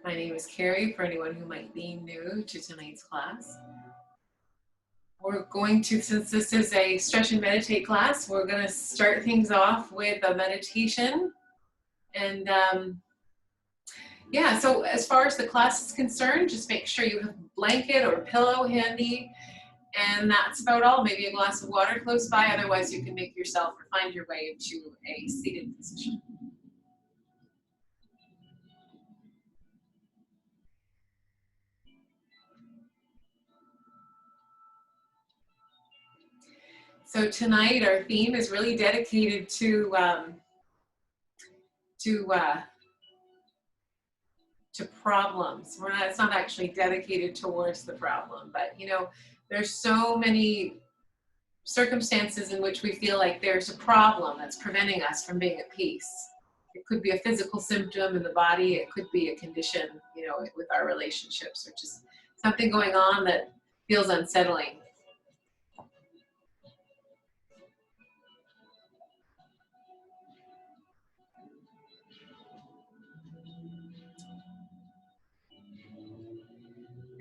My name is Carey, for anyone who might be new to tonight's class. We're going to, since this is a stretch and meditate class, we're going to start things off with a meditation. And yeah, so as far as the class is concerned, just make sure you have a blanket or a pillow handy. And that's about all. Maybe a glass of water close by. Otherwise, you can make yourself or find your way into a seated position. So tonight, our theme is really dedicated to problems. It's not actually dedicated towards the problem, but you know, there's so many circumstances in which we feel like there's a problem that's preventing us from being at peace. It could be a physical symptom in the body. It could be a condition, you know, with our relationships, or just something going on that feels unsettling.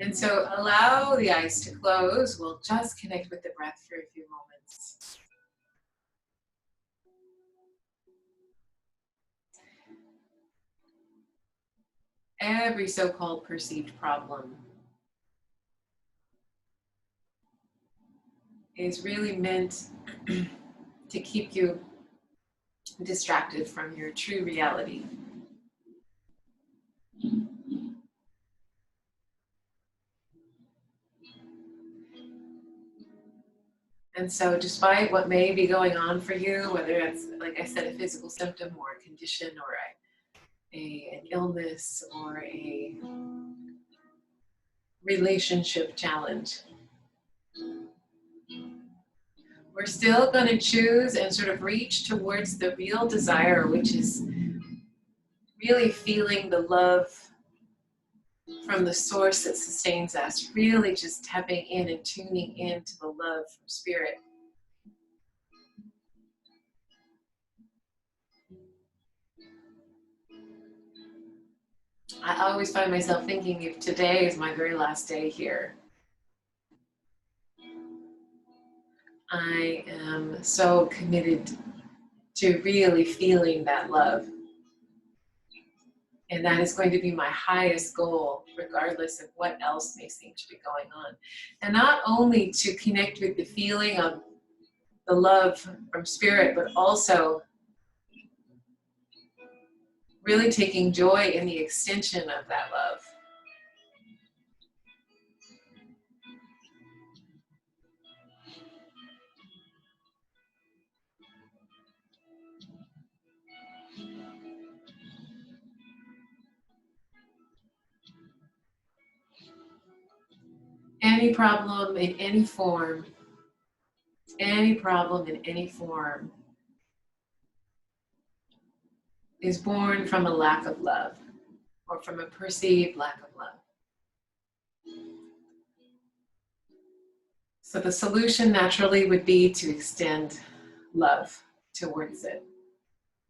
And so allow the eyes to close. We'll just connect with the breath for a few moments. Every so-called perceived problem is really meant to keep you distracted from your true reality. And so despite what may be going on for you, whether it's, like I said, a physical symptom or a condition or an illness or a relationship challenge, we're still going to choose and sort of reach towards the real desire, which is really feeling the love from the source that sustains us, really just tapping in and tuning into the love from spirit. I always find myself thinking, if today is my very last day here, I am so committed to really feeling that love. And that is going to be my highest goal, regardless of what else may seem to be going on. And not only to connect with the feeling of the love from spirit, but also really taking joy in the extension of that love. Any problem in any form, is born from a lack of love, or from a perceived lack of love. So the solution naturally would be to extend love towards it.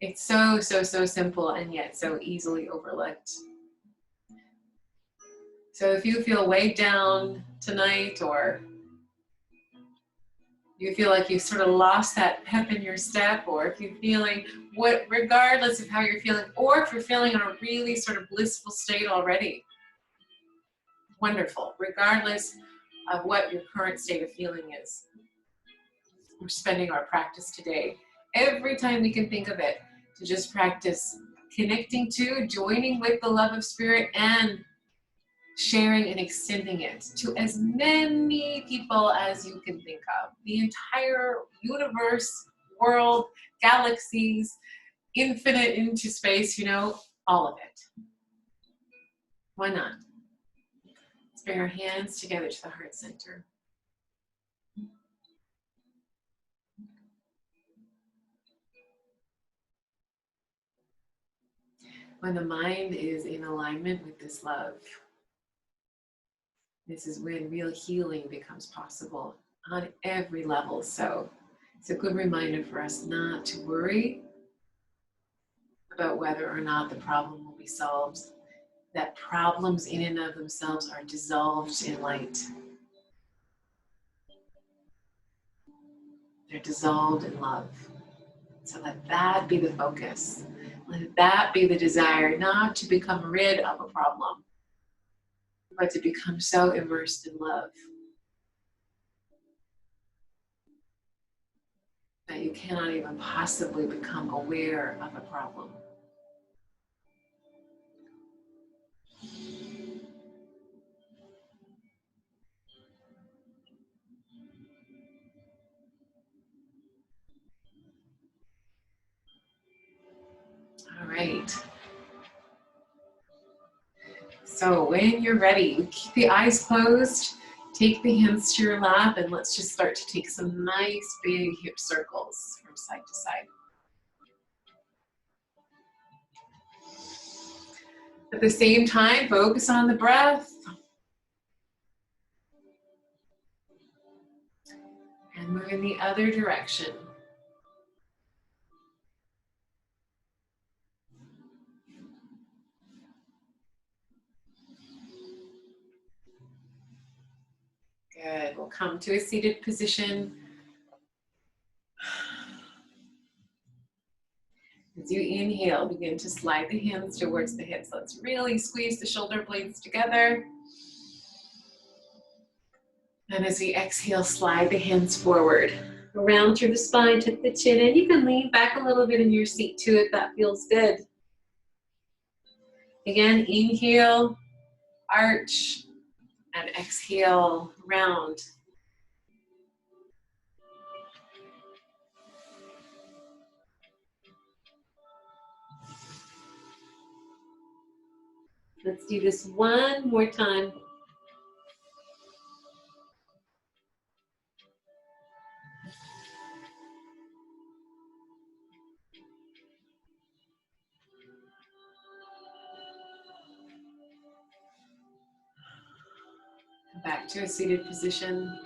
It's so simple and yet so easily overlooked. So if you feel weighed down tonight, or you feel like you sort of lost that pep in your step, or if you're feeling, regardless of how you're feeling, or if you're feeling in a really sort of blissful state already, wonderful, regardless of what your current state of feeling is. We're spending our practice today, every time we can think of it, to just practice connecting to, joining with the love of spirit, and sharing and extending it to as many people as you can think of. The entire universe, world, galaxies, infinite into space, you know, all of it. Why not? Let's bring our hands together to the heart center. When the mind is in alignment with this love, this is when real healing becomes possible on every level. So it's a good reminder for us not to worry about whether or not the problem will be solved. that problems in and of themselves are dissolved in light. They're dissolved in love. So let that be the focus. Let that be the desire, not to become rid of a problem, but to become so immersed in love that you cannot even possibly become aware of a problem. All right. So when you're ready, keep the eyes closed, take the hands to your lap, and let's just start to take some nice big hip circles from side to side. At the same time, focus on the breath. And move in the other direction. Good. We'll come to a seated position. As you inhale, begin to slide the hands towards the hips. Let's really squeeze the shoulder blades together. And as we exhale, slide the hands forward. Around through the spine, tuck the chin in. You can lean back a little bit in your seat too if that feels good. Again, inhale, arch, and exhale, round. Let's do this one more time. Back to a seated position.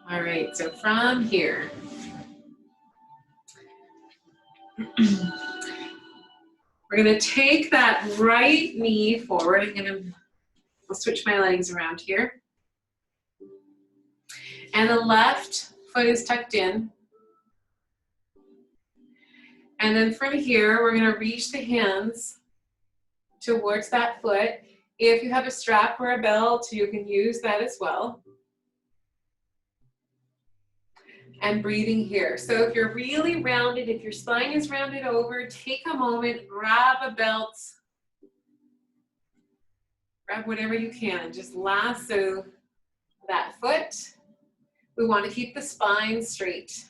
All right, so from here, we're gonna take that right knee forward. I'll switch my legs around here. And the left foot is tucked in. And then from here, we're gonna reach the hands towards that foot. If you have a strap or a belt, you can use that as well. And breathing here. So if you're really rounded, if your spine is rounded over, take a moment, grab a belt, grab whatever you can, just lasso that foot. We want to keep the spine straight.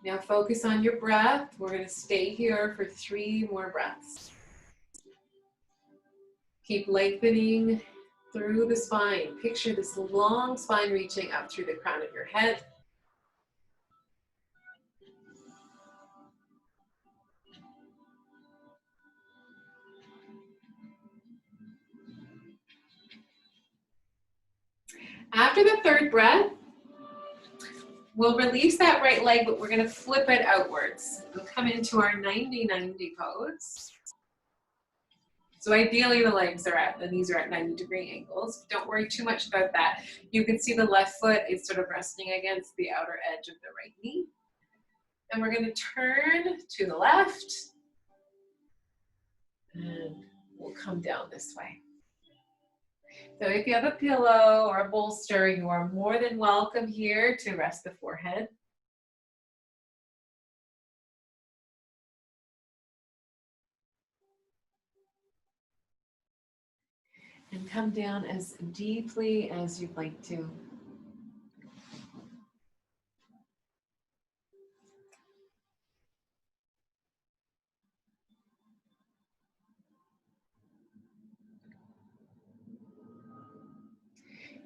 Now focus on your breath. We're going to stay here for 3 more breaths. Keep lengthening through the spine. Picture this long spine reaching up through the crown of your head. After the 3rd breath, we'll release that right leg, but we're going to flip it outwards. We'll come into our 90-90 pose. So ideally the knees are at 90-degree angles. Don't worry too much about that. You can see the left foot is sort of resting against the outer edge of the right knee. And we're going to turn to the left. And we'll come down this way. So if you have a pillow or a bolster, you are more than welcome here to rest the forehead. And come down as deeply as you'd like to.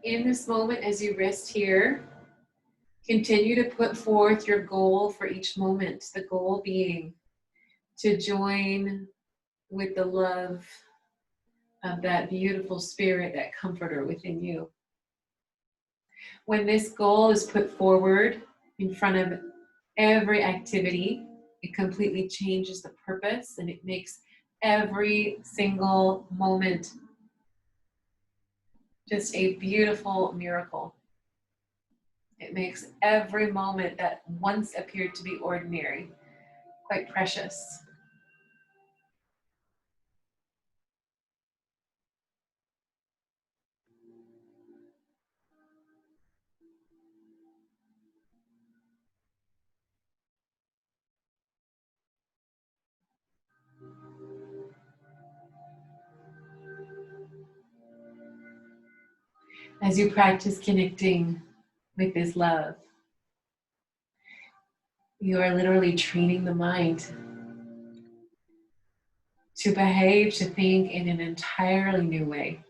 In this moment, as you rest here, continue to put forth your goal for each moment. The goal being to join with the love of that beautiful spirit, that comforter within you. When this goal is put forward in front of every activity, it completely changes the purpose and it makes every single moment just a beautiful miracle. It makes every moment that once appeared to be ordinary quite precious. As you practice connecting with this love, you are literally training the mind to behave, to think in an entirely new way.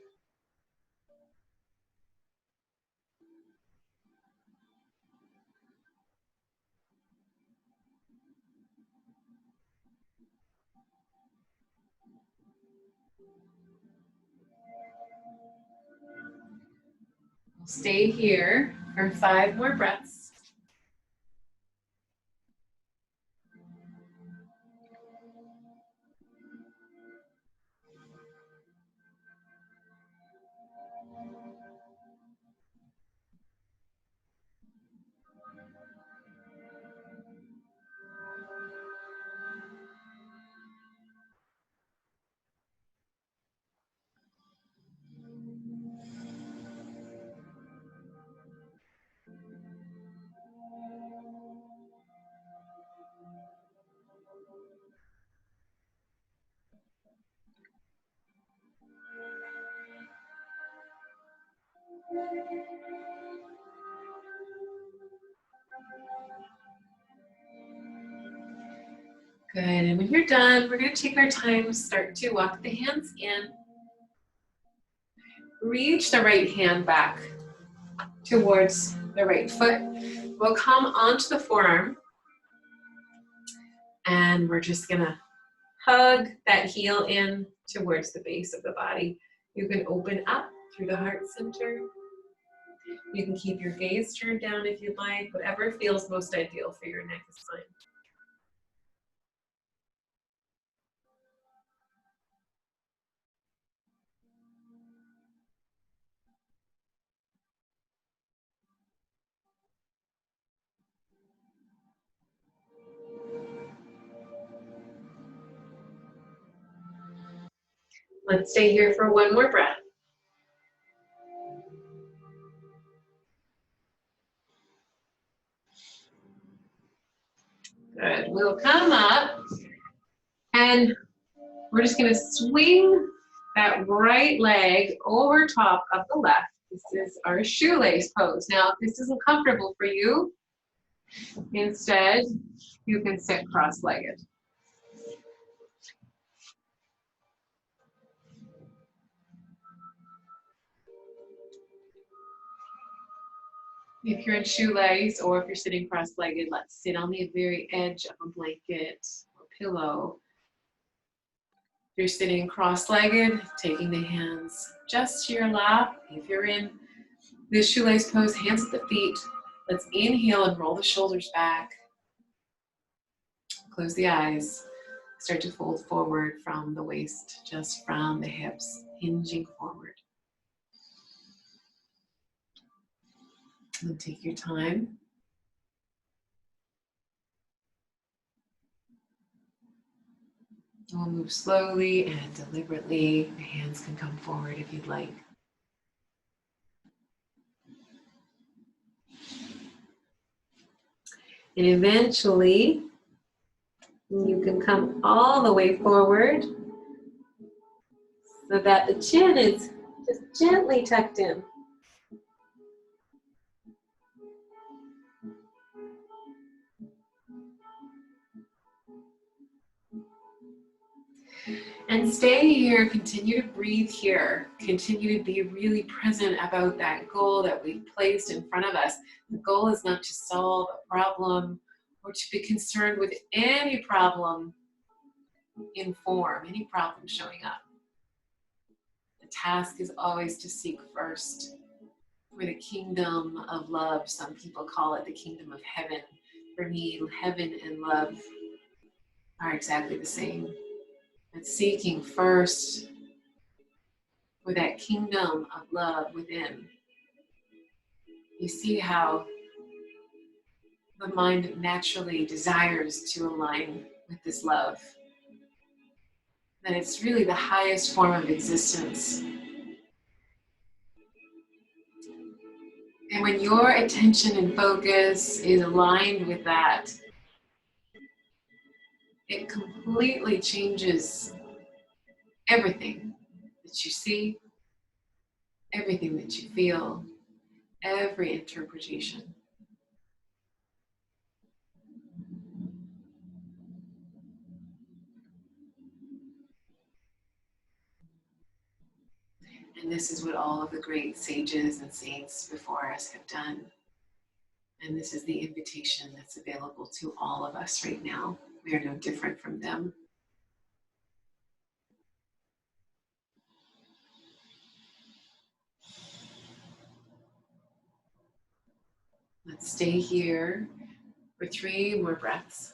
We'll stay here for 5 more breaths. Good, and when you're done, we're going to take our time, start to walk the hands in. Reach the right hand back towards the right foot. We'll come onto the forearm, and we're just going to hug that heel in towards the base of the body. You can open up through the heart center. You can keep your gaze turned down if you'd like. Whatever feels most ideal for your neck is fine. Let's stay here for one more breath. Good. We'll come up and we're just going to swing that right leg over top of the left. This is our shoelace pose. Now, if this isn't comfortable for you, instead, you can sit cross-legged. If you're in shoelace or if you're sitting cross-legged, let's sit on the very edge of a blanket or pillow. If you're sitting cross-legged, taking the hands just to your lap. If you're in this shoelace pose, hands at the feet. Let's inhale and roll the shoulders back. Close the eyes. Start to fold forward from the waist, just from the hips, hinging forward. And take your time. We'll move slowly and deliberately. The hands can come forward if you'd like. And eventually, you can come all the way forward so that the chin is just gently tucked in. And stay here, continue to breathe here, continue to be really present about that goal that we've placed in front of us. The goal is not to solve a problem or to be concerned with any problem. in form, any problem showing up. The task is always to seek first for the kingdom of love. Some people call it the kingdom of heaven. For me, heaven and love are exactly the same. But seeking first for that kingdom of love within. You see how the mind naturally desires to align with this love. That it's really the highest form of existence. And when your attention and focus is aligned with that, it completely changes everything that you see, everything that you feel, every interpretation. And this is what all of the great sages and saints before us have done. And this is the invitation that's available to all of us right now. We are no different from them. Let's stay here for 3 more breaths.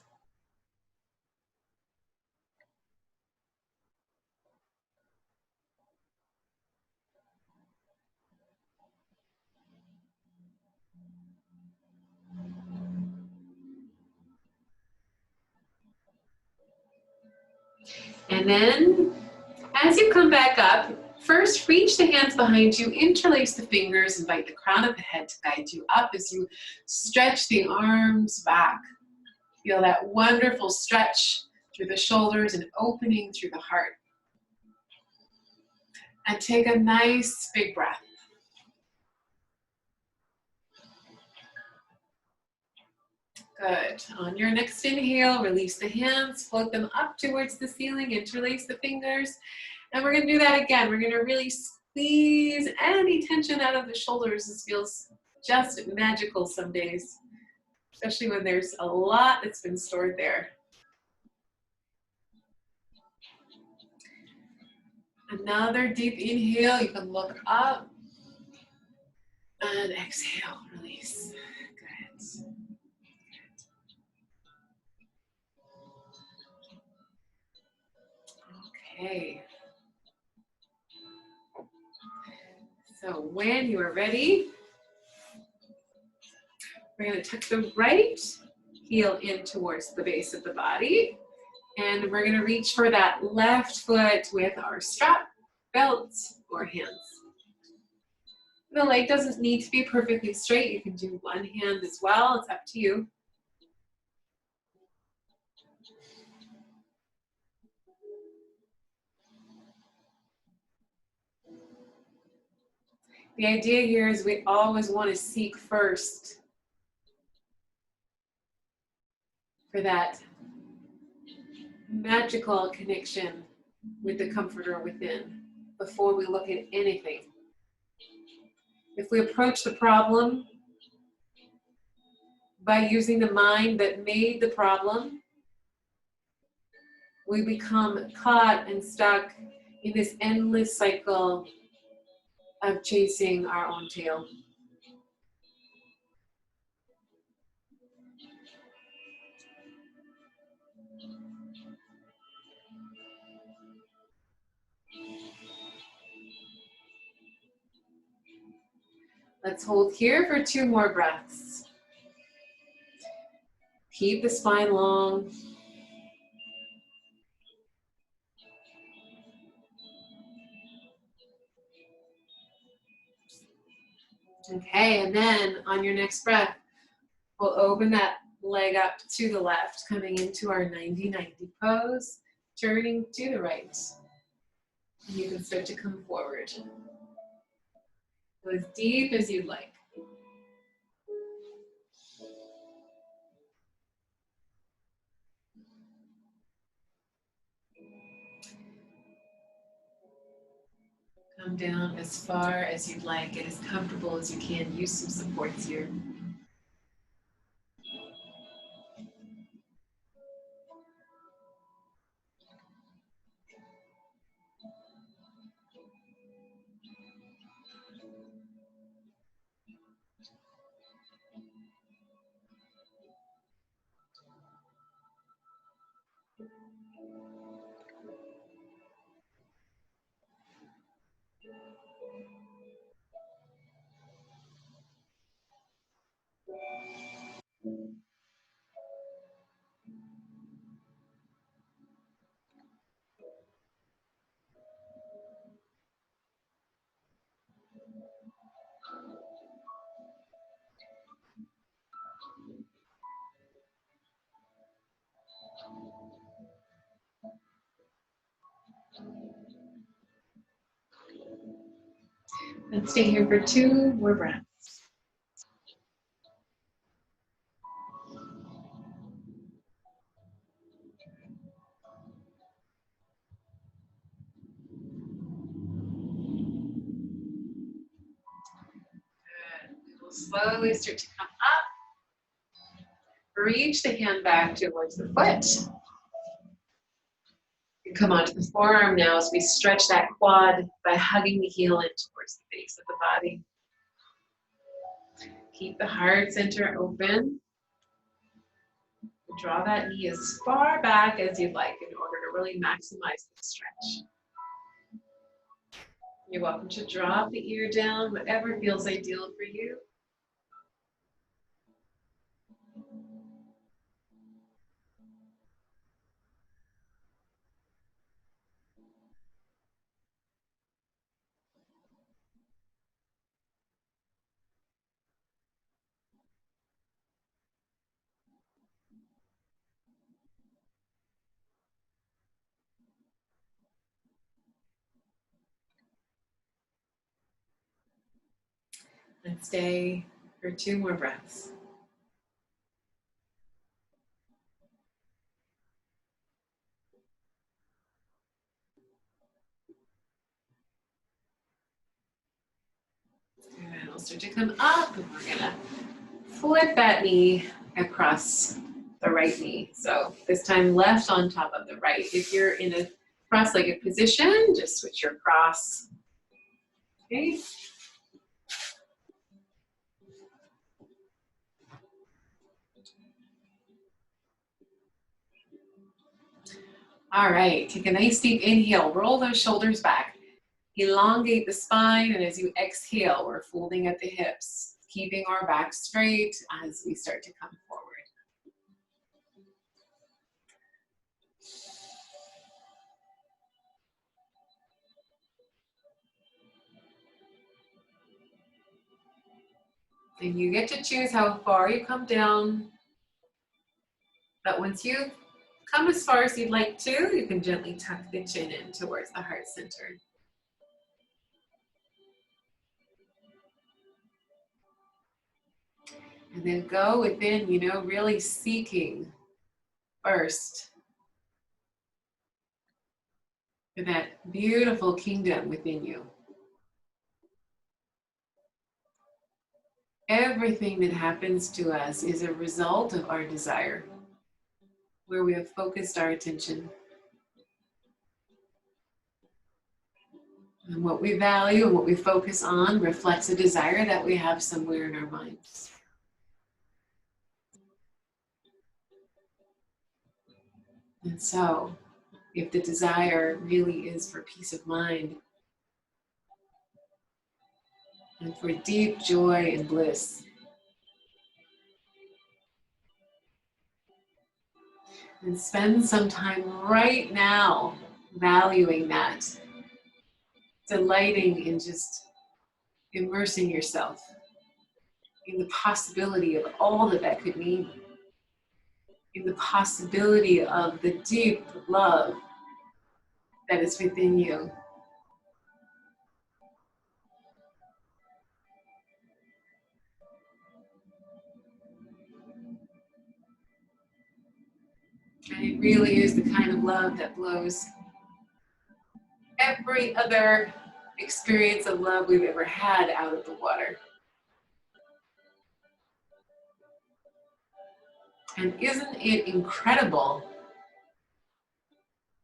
And then, as you come back up, first reach the hands behind you, interlace the fingers, invite the crown of the head to guide you up as you stretch the arms back. Feel that wonderful stretch through the shoulders and opening through the heart. And take a nice big breath. Good. On your next inhale, release the hands, float them up towards the ceiling, interlace the fingers. And we're going to do that again. We're going to really squeeze any tension out of the shoulders. This feels just magical some days, especially when there's a lot that's been stored there. Another deep inhale. You can look up and exhale, release. Good. Okay. So when you are ready, we're going to tuck the right heel in towards the base of the body. And we're going to reach for that left foot with our strap, belt, or hands. The leg doesn't need to be perfectly straight. You can do one hand as well. It's up to you. The idea here is we always want to seek first for that magical connection with the comforter within before we look at anything. If we approach the problem by using the mind that made the problem, we become caught and stuck in this endless cycle of chasing our own tail. Let's hold here for 2 more breaths. Keep the spine long. Okay, and then on your next breath, we'll open that leg up to the left, coming into our 90-90 pose, turning to the right. And you can start to come forward. Go as deep as you'd like. Come down as far as you'd like, get as comfortable as you can. Use some supports here. And stay here for 2 more breaths. Good. We'll slowly start to come up. Reach the hand back towards the foot. And come onto the forearm now as we stretch that quad by hugging the heel in towards the base of the body. Keep the heart center open. Draw that knee as far back as you'd like in order to really maximize the stretch. You're welcome to drop the ear down, whatever feels ideal for you. And stay for 2 more breaths. And we'll start to come up, and we're gonna flip that knee across the right knee. So this time left on top of the right. If you're in a cross-legged position, just switch your cross. Okay. All right, take a nice deep inhale, roll those shoulders back. Elongate the spine, and as you exhale, we're folding at the hips, keeping our back straight as we start to come forward. And you get to choose how far you come down, but once you come as far as you'd like to, you can gently tuck the chin in towards the heart center. And then go within, really seeking first for that beautiful kingdom within you. Everything that happens to us is a result of our desire, where we have focused our attention. And what we value and what we focus on reflects a desire that we have somewhere in our minds. And so, if the desire really is for peace of mind and for deep joy and bliss, and spend some time right now valuing that, delighting in just immersing yourself in the possibility of all that that could mean, in the possibility of the deep love that is within you. And it really is the kind of love that blows every other experience of love we've ever had out of the water. And isn't it incredible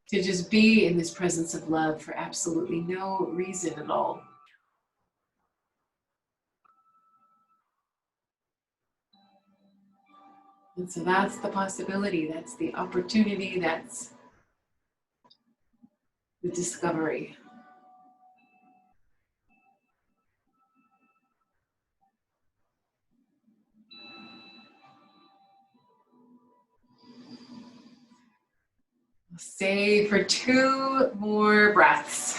to just be in this presence of love for absolutely no reason at all? And so that's the possibility, that's the opportunity, that's the discovery. Stay for 2 more breaths.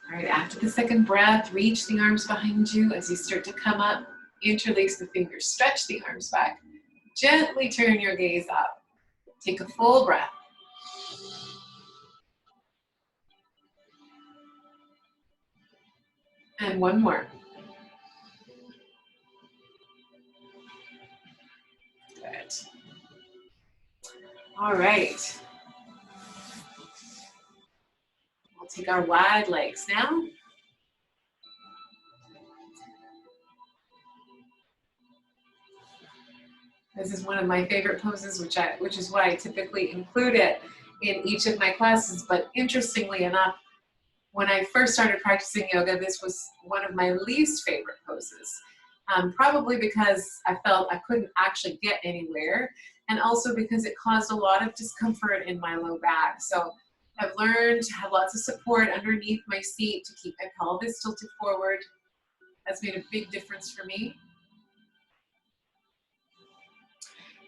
All right, after the second breath, reach the arms behind you. As you start to come up, interlace the fingers, stretch the arms back. Gently turn your gaze up. Take a full breath. And one more. Good. All right. We'll take our wide legs now. This is one of my favorite poses, which is why I typically include it in each of my classes. But interestingly enough, when I first started practicing yoga, this was one of my least favorite poses. Probably because I felt I couldn't actually get anywhere, and also because it caused a lot of discomfort in my low back. So I've learned to have lots of support underneath my seat to keep my pelvis tilted forward. That's made a big difference for me.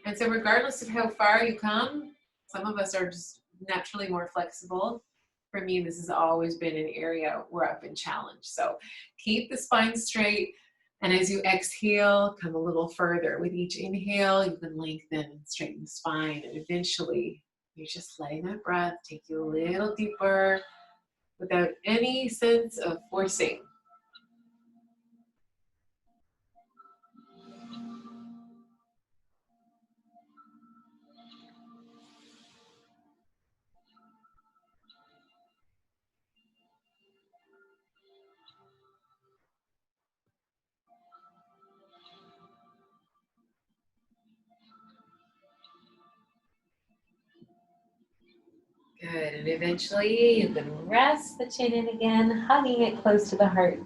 And so regardless of how far you come, some of us are just naturally more flexible. For me, this has always been an area where I've been challenged. So keep the spine straight. And as you exhale, come a little further. With each inhale, you can lengthen and straighten the spine. And eventually, you're just letting that breath take you a little deeper without any sense of forcing. Good, and eventually you can rest the chin in again, hugging it close to the heart.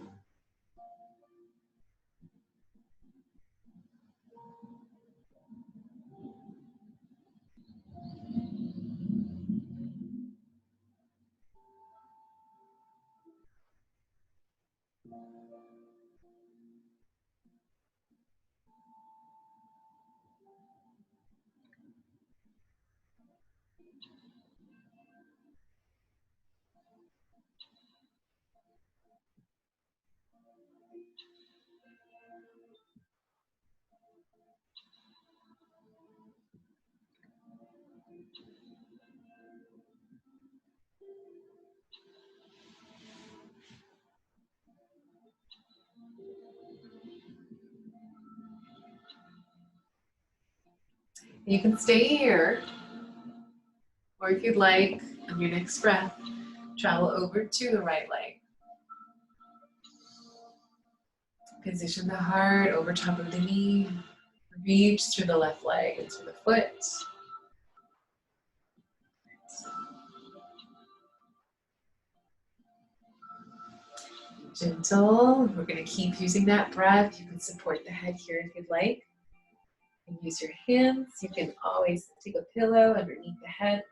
You can stay here, or if you'd like, on your next breath, travel over to the right leg. Position the heart over top of the knee. Reach through the left leg and through the foot. Gentle. We're going to keep using that breath. You can support the head here if you'd like. You can use your hands. You can always take a pillow underneath the head.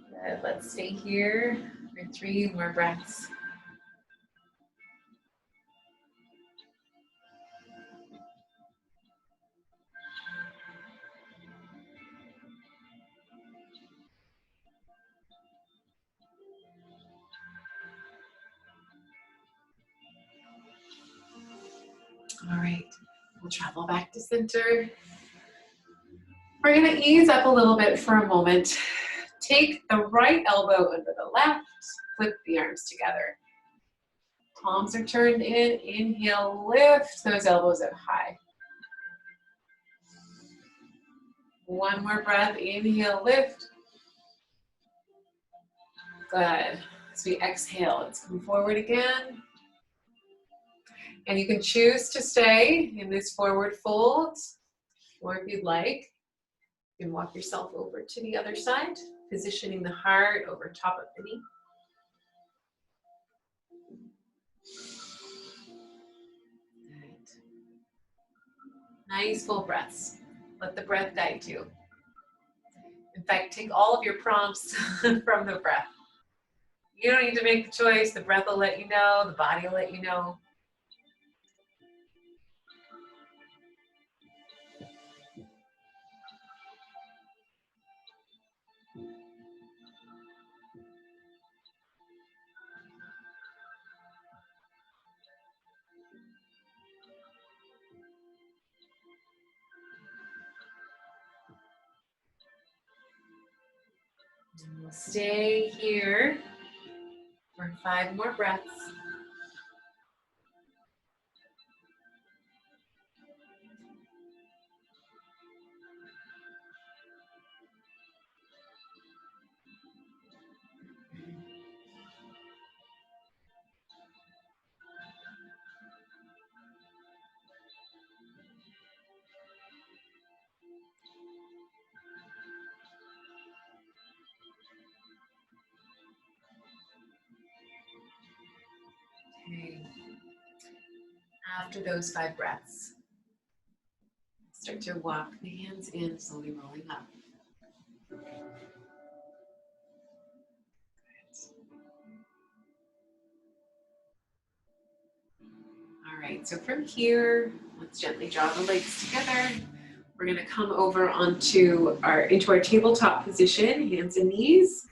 Good. Let's stay here for 3 more breaths. All right, we'll travel back to center. We're going to ease up a little bit for a moment. Take the right elbow under the left, flip the arms together. palms are turned in. Inhale, lift those elbows up high. One more breath. Inhale, lift. Good. As we exhale, let's come forward again. And you can choose to stay in this forward fold, or if you'd like, you can walk yourself over to the other side, positioning the heart over top of the knee. Good. Nice full breaths. Let the breath guide you. In fact, take all of your prompts from the breath. You don't need to make the choice. The breath will let you know. The body will let you know. And we'll stay here for 5 more breaths. Okay. After those 5 breaths, start to walk the hands in, slowly rolling up. All right, so from here, let's gently draw the legs together. We're going to come over into into our tabletop position, hands and knees.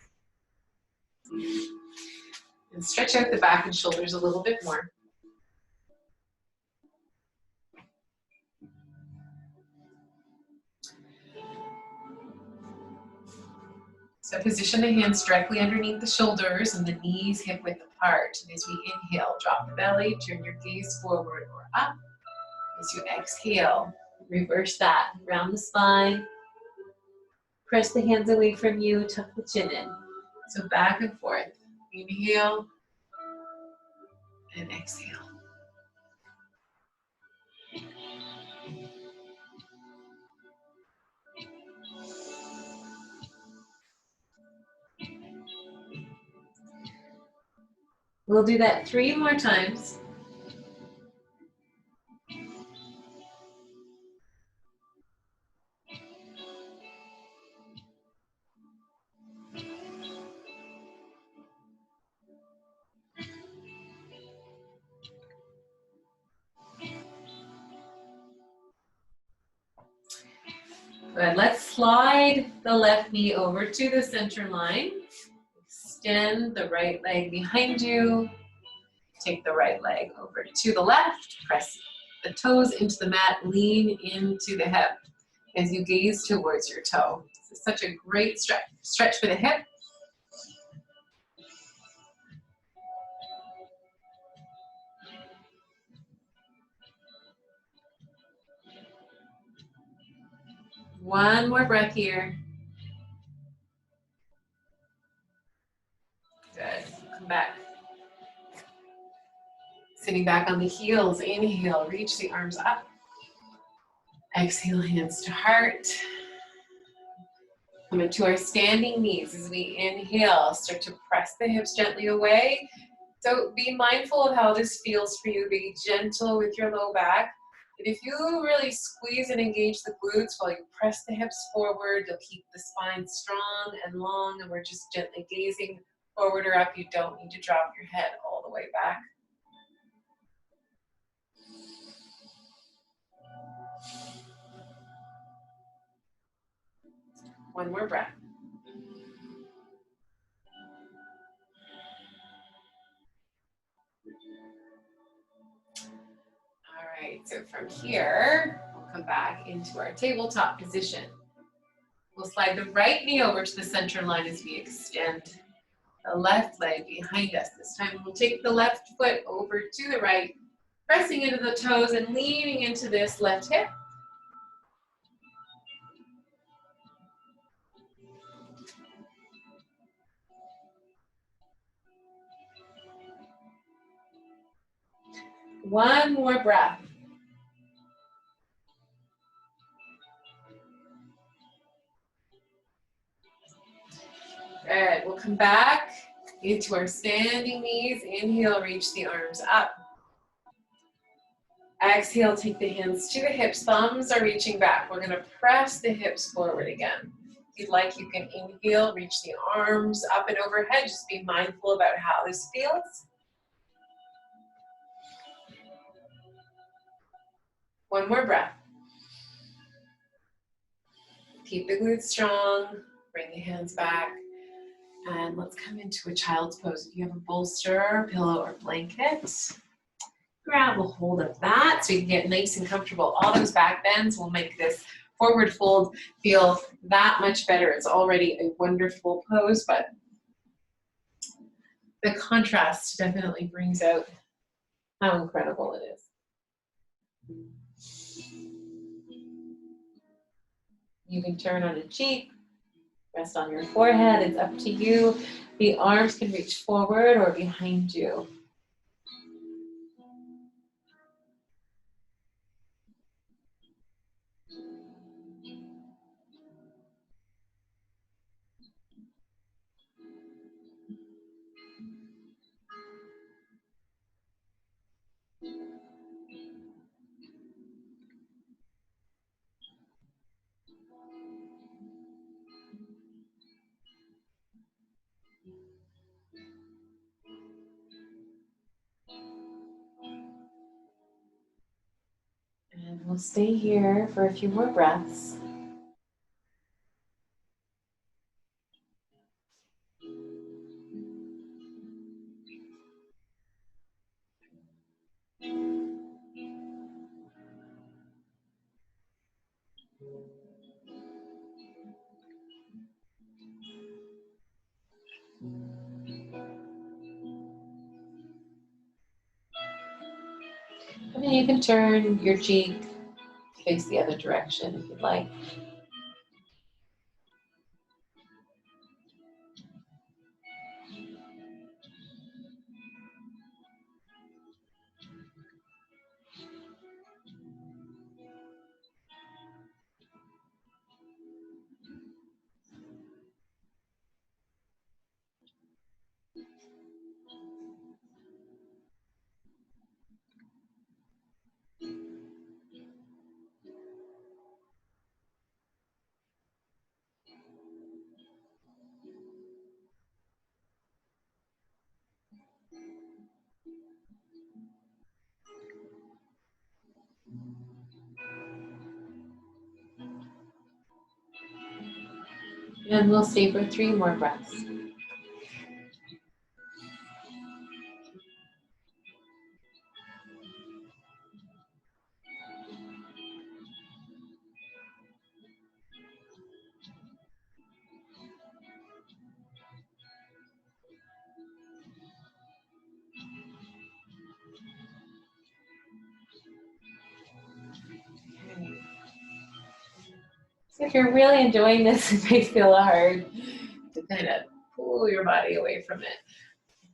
And stretch out the back and shoulders a little bit more. So position the hands directly underneath the shoulders and the knees hip width apart. And as we inhale, drop the belly, turn your gaze forward or up. As you exhale, reverse that, round the spine. Press the hands away from you, tuck the chin in. So back and forth. Inhale and exhale. We'll do that 3 more times. Good. Let's slide the left knee over to the center line. Extend the right leg behind you. Take the right leg over to the left. Press the toes into the mat. Lean into the hip as you gaze towards your toe. This is such a great stretch. Stretch for the hip. One more breath here. Good. Come back. Sitting back on the heels. Inhale, reach the arms up. Exhale, hands to heart. Come into our standing knees as we inhale. Start to press the hips gently away. So be mindful of how this feels for you. Be gentle with your low back. And if you really squeeze and engage the glutes while you press the hips forward, you'll keep the spine strong and long, and we're just gently gazing forward or up. You don't need to drop your head all the way back. One more breath. All right, so from here, we'll come back into our tabletop position. We'll slide the right knee over to the center line as we extend the left leg behind us. This time we'll take the left foot over to the right, pressing into the toes and leaning into this left hip. One more breath. Good. We'll come back into our standing knees. Inhale, reach the arms up. Exhale, take the hands to the hips. Thumbs are reaching back. We're going to press the hips forward again. If you'd like, you can inhale, reach the arms up and overhead. Just be mindful about how this feels. One more breath. Keep the glutes strong. Bring the hands back. And let's come into a child's pose. If you have a bolster, pillow, or blanket, grab a hold of that so you can get nice and comfortable. All those back bends will make this forward fold feel that much better. It's already a wonderful pose, but the contrast definitely brings out how incredible it is. You can turn on a cheek, rest on your forehead. It's up to you. The arms can reach forward or behind you. And we'll stay here for a few more breaths. And then you can turn your cheek to face the other direction if you'd like. And we'll stay for 3 more breaths. So if you're really enjoying this, it may feel hard to kind of pull your body away from it.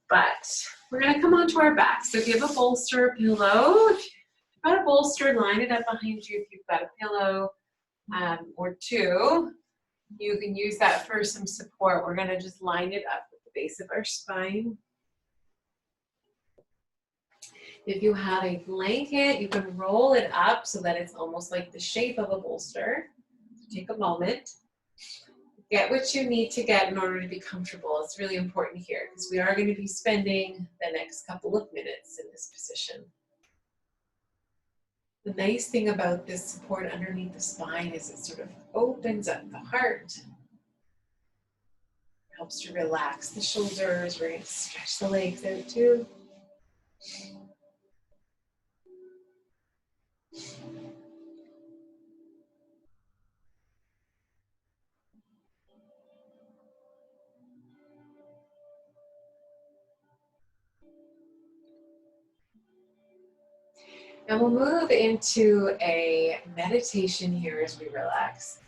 But we're going to come onto our back. So if you have a bolster or pillow, if you've got a bolster, line it up behind you. If you've got a pillow or two, you can use that for some support. We're going to just line it up at the base of our spine. If you have a blanket, you can roll it up so that it's almost like the shape of a bolster. Take a moment. Get what you need to get in order to be comfortable. It's really important here because we are going to be spending the next couple of minutes in this position. The nice thing about this support underneath the spine is it sort of opens up the heart. Helps to relax the shoulders. We're going to stretch the legs out too. And we'll move into a meditation here as we relax.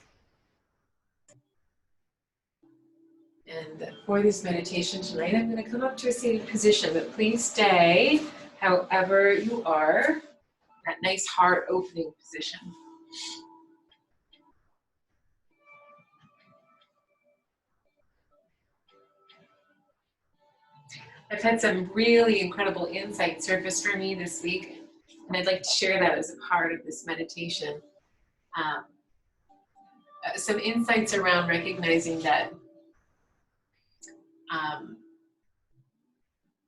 And for this meditation tonight, I'm going to come up to a seated position, but please stay however you are, that nice heart opening position. I've had some really incredible insight surface for me this week, and I'd like to share that as a part of this meditation. Some insights around recognizing that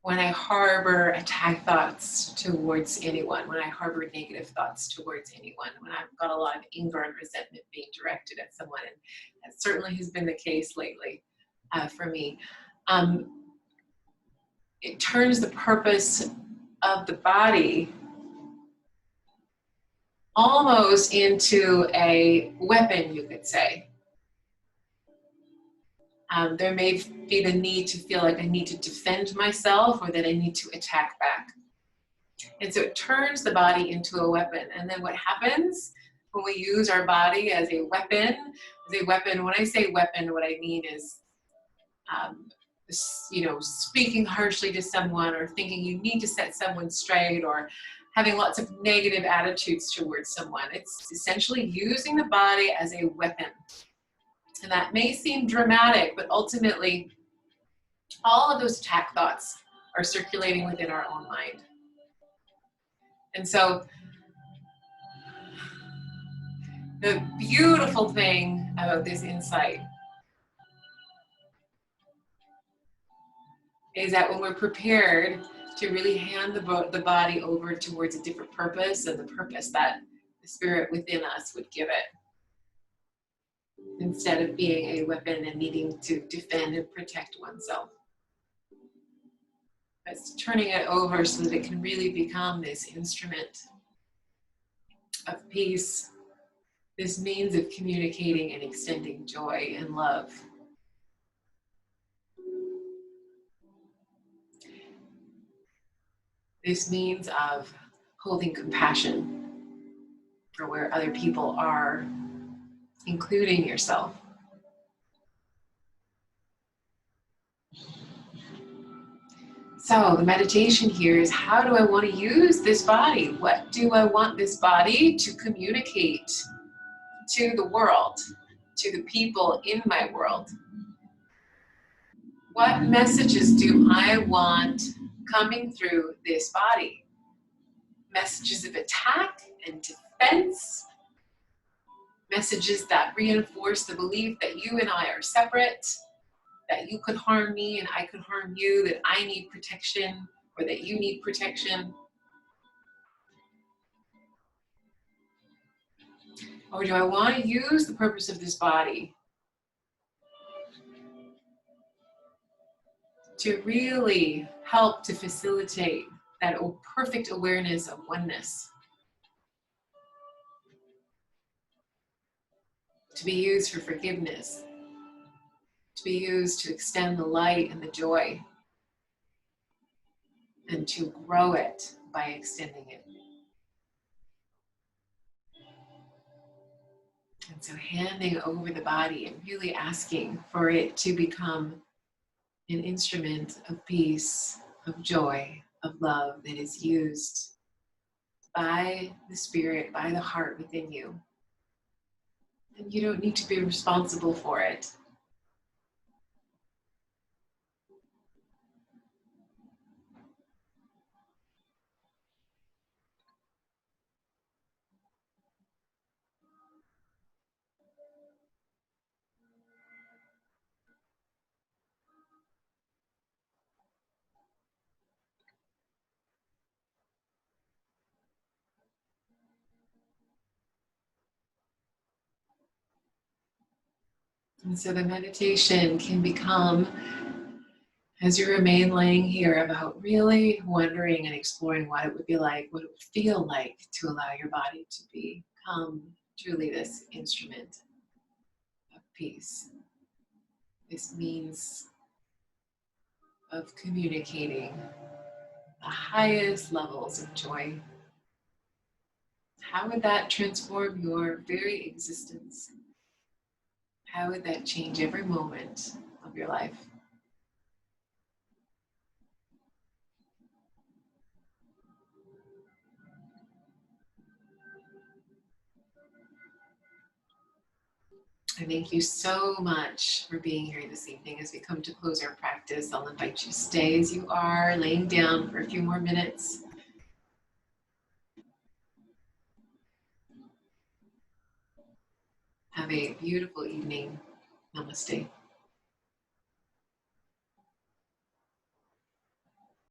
when I harbor attack thoughts towards anyone, when I harbor negative thoughts towards anyone, when I've got a lot of anger and resentment being directed at someone, and that certainly has been the case lately for me, it turns the purpose of the body almost into a weapon, you could say. There may be the need to feel like I need to defend myself or that I need to attack back. And so it turns the body into a weapon. And then what happens when we use our body as a weapon, when I say weapon, what I mean is, speaking harshly to someone or thinking you need to set someone straight or having lots of negative attitudes towards someone. It's essentially using the body as a weapon. And that may seem dramatic, but ultimately, all of those attack thoughts are circulating within our own mind. And so, the beautiful thing about this insight is that when we're prepared to really hand the body over towards a different purpose and the purpose that the spirit within us would give it, instead of being a weapon and needing to defend and protect oneself. It's turning it over so that it can really become this instrument of peace, this means of communicating and extending joy and love. This means of holding compassion for where other people are, including yourself. So the meditation here is, how do I want to use this body? What do I want this body to communicate to the world, to the people in my world? What messages do I want coming through this body? Messages of attack and defense, messages that reinforce the belief that you and I are separate, that you could harm me and I could harm you, that I need protection or that you need protection. Or do I want to use the purpose of this body to really help to facilitate that perfect awareness of oneness? To be used for forgiveness, to be used to extend the light and the joy, and to grow it by extending it. And so handing over the body and really asking for it to become an instrument of peace, of joy, of love that is used by the spirit, by the heart within you. And you don't need to be responsible for it. And so the meditation can become, as you remain laying here, about really wondering and exploring what it would be like, what it would feel like to allow your body to become truly this instrument of peace. This means of communicating the highest levels of joy how would that transform your very existence? How would that change every moment of your life? I thank you so much for being here this evening. As we come to close our practice, I'll invite you to stay as you are, laying down for a few more minutes. Have a beautiful evening. Namaste.